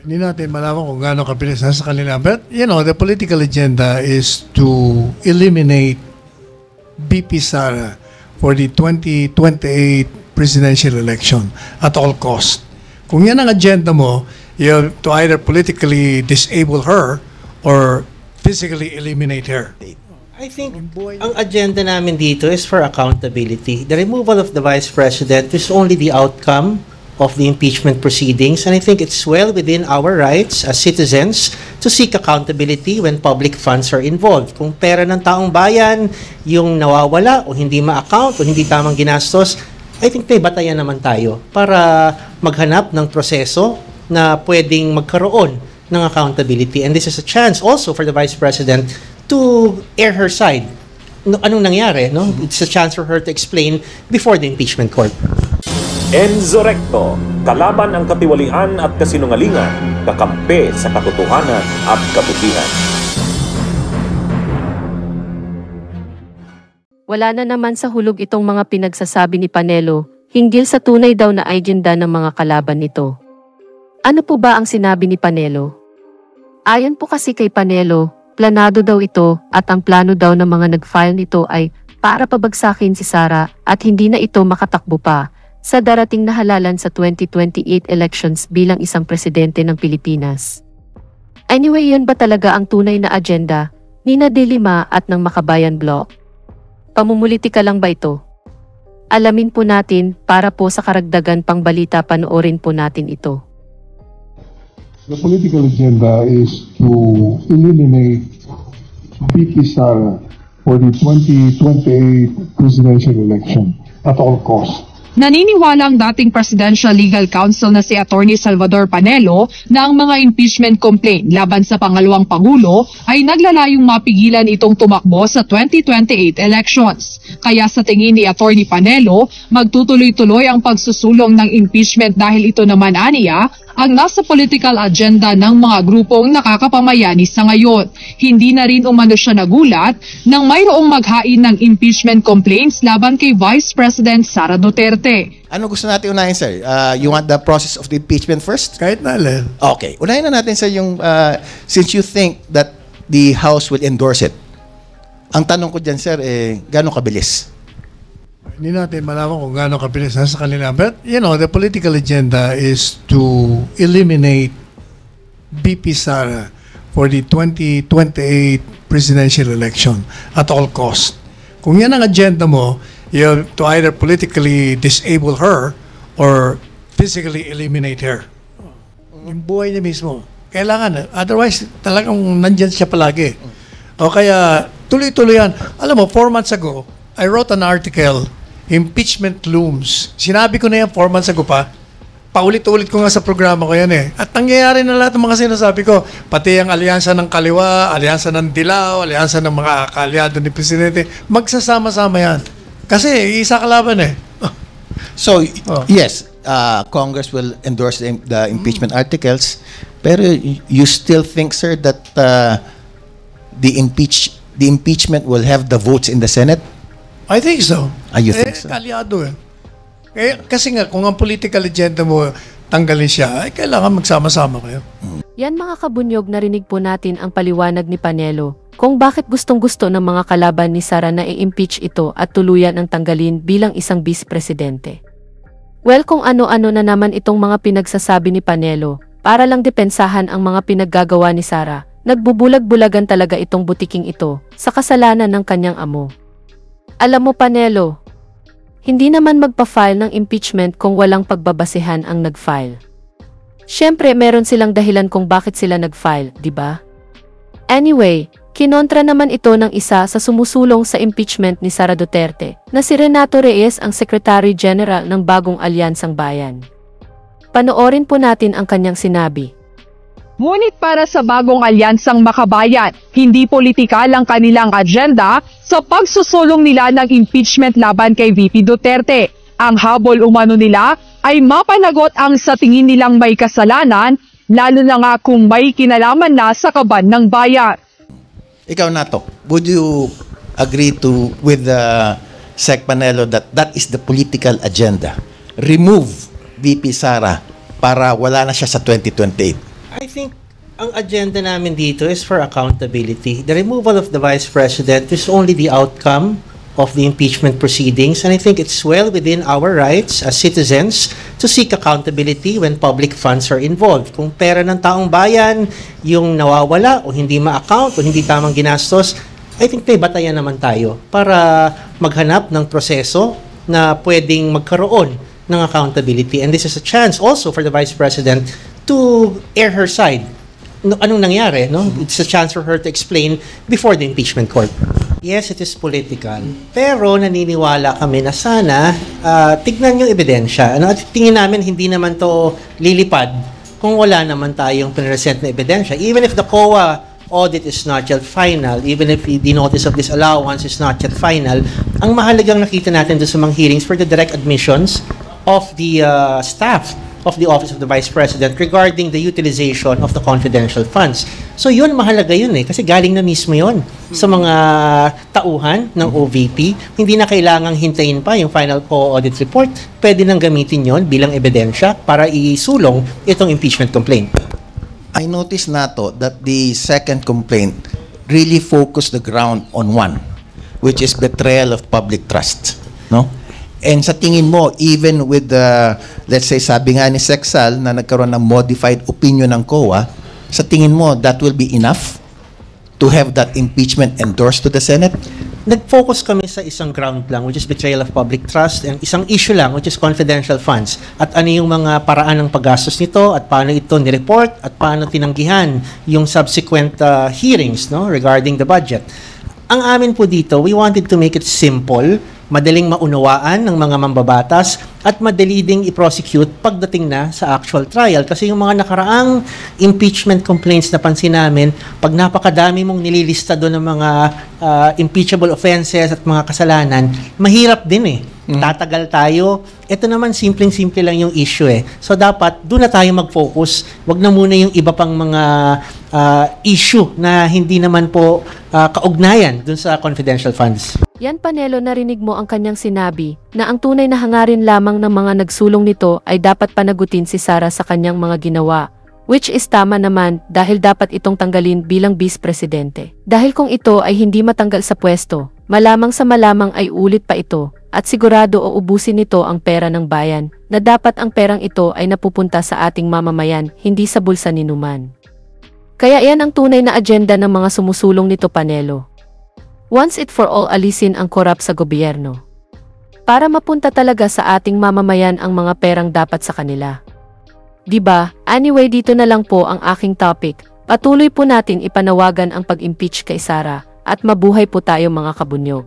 Hindi natin malaman kung gaano kabilis sa kanila. But, you know, the political agenda is to eliminate BP Sara for the 2028 presidential election at all cost. Kung yan ang agenda mo, you have to either politically disable her or physically eliminate her. I think ang agenda namin dito is for accountability. The removal of the Vice President is only the outcome of the impeachment proceedings, and I think it's well within our rights as citizens to seek accountability when public funds are involved. Kung pera ng taong bayan yung nawawala o hindi ma-account o hindi tamang ginastos, I think may batayan naman tayo para maghanap ng proseso na pwedeng magkaroon ng accountability. And this is a chance also for the Vice President to air her side. Anong nangyari? No? It's a chance for her to explain before the impeachment court. Enzo Recto, kalaban ang katiwalian at kasinungalingan, kakampi sa katotohanan at kabutihan. Wala na naman sa hulog itong mga pinagsasabi ni Panelo, hinggil sa tunay daw na agenda ng mga kalaban nito. Ano po ba ang sinabi ni Panelo? Ayon po kasi kay Panelo, planado daw ito at ang plano daw ng mga nag-file nito ay para pabagsakin si Sara at hindi na ito makatakbo pa sa darating na halalan sa 2028 elections bilang isang presidente ng Pilipinas. Anyway, yun ba talaga ang tunay na agenda ni na De Lima at ng Makabayan Bloc? Pamumulitika lang ba ito? Alamin po natin para po sa karagdagan pang balita panoorin po natin ito. The political agenda is to eliminate BP Sara for the 2028 presidential election at all costs. Naniniwala ang dating Presidential Legal Counsel na si Attorney Salvador Panelo na ang mga impeachment complaint laban sa pangalawang Pangulo ay naglalayong mapigilan itong tumakbo sa 2028 elections. Kaya sa tingin ni Attorney Panelo, magtutuloy-tuloy ang pagsusulong ng impeachment dahil ito naman aniya ang nasa political agenda ng mga grupong nakakapamayani sa ngayon. Hindi na rin umano siya nagulat nang mayroong maghain ng impeachment complaints laban kay Vice President Sara Duterte. Ano gusto natin unahin, sir? You want the process of the impeachment first? Kahit na alin. Okay. Unahin na natin, sir, yung since you think that the House will endorse it. Ang tanong ko dyan, sir, gano'ng kabilis? Hindi natin malaman kung gaano kabilis sa kanila. But, you know, the political agenda is to eliminate BP Sara for the 2028 presidential election at all cost. Kung yan ang agenda mo, you have to either politically disable her or physically eliminate her. Yung buhay niya mismo. Kailangan. Otherwise, talagang nandyan siya palagi. O kaya, tuloy-tuloy yan. Alam mo, 4 months ago, I wrote an article, Impeachment Looms. Sinabi ko na yan 4 months ago pa. Paulit-ulit ko nga sa programa ko yan eh. At nangyayari na lahat ng mga sinasabi ko. Pati ang alyansa ng kaliwa, alyansa ng dilaw, alyansa ng mga kaalyado ni Presidente. Magsasama-sama yan. Kasi isa kalaban eh. So, yes, Congress will endorse the impeachment articles. Pero you still think, sir, that the impeachment will have the votes in the Senate? I think so. You think so? Kalyado eh. Kasi nga, kung ang political agenda mo tanggalin siya, ay kailangan magsama-sama kayo. Yan mga kabunyog, narinig po natin ang paliwanag ni Panelo kung bakit gustong-gusto ng mga kalaban ni Sara na i-impeach ito at tuluyan ang tanggalin bilang isang vice-presidente. Well, kung ano-ano na naman itong mga pinagsasabi ni Panelo, para lang depensahan ang mga pinaggagawa ni Sara, nagbubulag-bulagan talaga itong butiking ito sa kasalanan ng kanyang amo. Alam mo, Panelo, hindi naman magpa-file ng impeachment kung walang pagbabasehan ang nag-file. Siyempre, meron silang dahilan kung bakit sila nag-file, di ba? Anyway, kinontra naman ito ng isa sa sumusulong sa impeachment ni Sara Duterte, na si Renato Reyes, ang Secretary General ng Bagong Alyansang Bayan. Panoorin po natin ang kanyang sinabi. Ngunit para sa Bagong Alyansang Makabayan, hindi politikal ang kanilang agenda sa pagsusulong nila ng impeachment laban kay VP Duterte. Ang habol umano nila ay mapanagot ang sa tingin nilang may kasalanan, lalo na nga kung may kinalaman na sa kaban ng bayan. Ikaw, Nato, would you agree with Sec Panelo that is the political agenda? Remove VP Sara para wala na siya sa 2028. I think ang agenda namin dito is for accountability. The removal of the Vice President is only the outcome of the impeachment proceedings, and I think it's well within our rights as citizens to seek accountability when public funds are involved. Kung pera ng taong bayan yung nawawala o hindi ma-account o hindi tamang ginastos, I think may batayan naman tayo para maghanap ng proseso na pwedeng magkaroon ng accountability. And this is a chance also for the Vice President to air her side. Anong nangyari, no? It's a chance for her to explain before the impeachment court. Yes, it is political. Pero naniniwala kami na sana tignan yung ebidensya. At tingin namin hindi naman to lilipad kung wala naman tayong pinresent na ebidensya. Even if the COA audit is not yet final, even if the notice of disallowance is not yet final, ang mahalagang nakita natin doon sa mga hearings for the direct admissions of the staff of the Office of the Vice President regarding the utilization of the confidential funds. So yun, mahalaga yun kasi galing na mismo yun sa mga tauhan ng OVP. Hindi na kailangang hintayin pa yung final co-audit report. Pwede nang gamitin yon bilang ebidensya para isulong itong impeachment complaint. I noticed nato that the second complaint really focused the ground on one, which is betrayal of public trust. No? And sa tingin mo, even with the, let's say, sabi nga ni Sexal na nagkaroon ng modified opinion ng COA, sa tingin mo, that will be enough to have that impeachment endorsed to the Senate? Nag-focus kami sa isang ground lang, which is betrayal of public trust, and isang issue lang, which is confidential funds. At ano yung mga paraan ng paggastos nito, at paano ito nireport, at paano tinanggihan yung subsequent hearings regarding the budget. Ang amin po dito, we wanted to make it simple, madaling maunawaan ng mga mambabatas at madali ding i-prosecute pagdating na sa actual trial. Kasi yung mga nakaraang impeachment complaints na pansin namin, pag napakadami mong nililista doon ng mga impeachable offenses at mga kasalanan, mahirap din Tatagal tayo. Ito naman, simpleng-simple lang yung issue So dapat, doon na tayo mag-focus. Wag na muna yung iba pang mga issue na hindi naman po kaugnayan doon sa confidential funds. Yan Panelo, narinig mo ang kanyang sinabi na ang tunay na hangarin lamang ng mga nagsulong nito ay dapat panagutin si Sara sa kanyang mga ginawa. Which is tama naman dahil dapat itong tanggalin bilang Vice Presidente. Dahil kung ito ay hindi matanggal sa pwesto, malamang sa malamang ay ulit pa ito at sigurado o ubusin nito ang pera ng bayan na dapat ang perang ito ay napupunta sa ating mamamayan, hindi sa bulsa ni Numan. Kaya yan ang tunay na agenda ng mga sumusulong nito Panelo. Once it for all alisin ang korap sa gobyerno. Para mapunta talaga sa ating mamamayan ang mga perang dapat sa kanila. Diba? Anyway, dito na lang po ang aking topic. Patuloy po natin ipanawagan ang pag-impeach kay Sara at mabuhay po tayo mga kabunyog.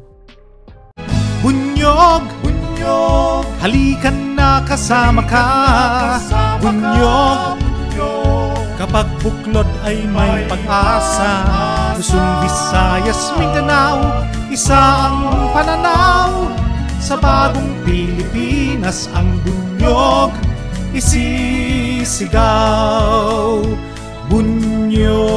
Bunyog, bunyog, halikan na kasama ka. Bunyog, kapag buklod ay may pag-asa. Luzon, Visayas, Mindanao, isa ang pananaw. Sa bagong Pilipinas ang bunyog isisigaw. Bunyog.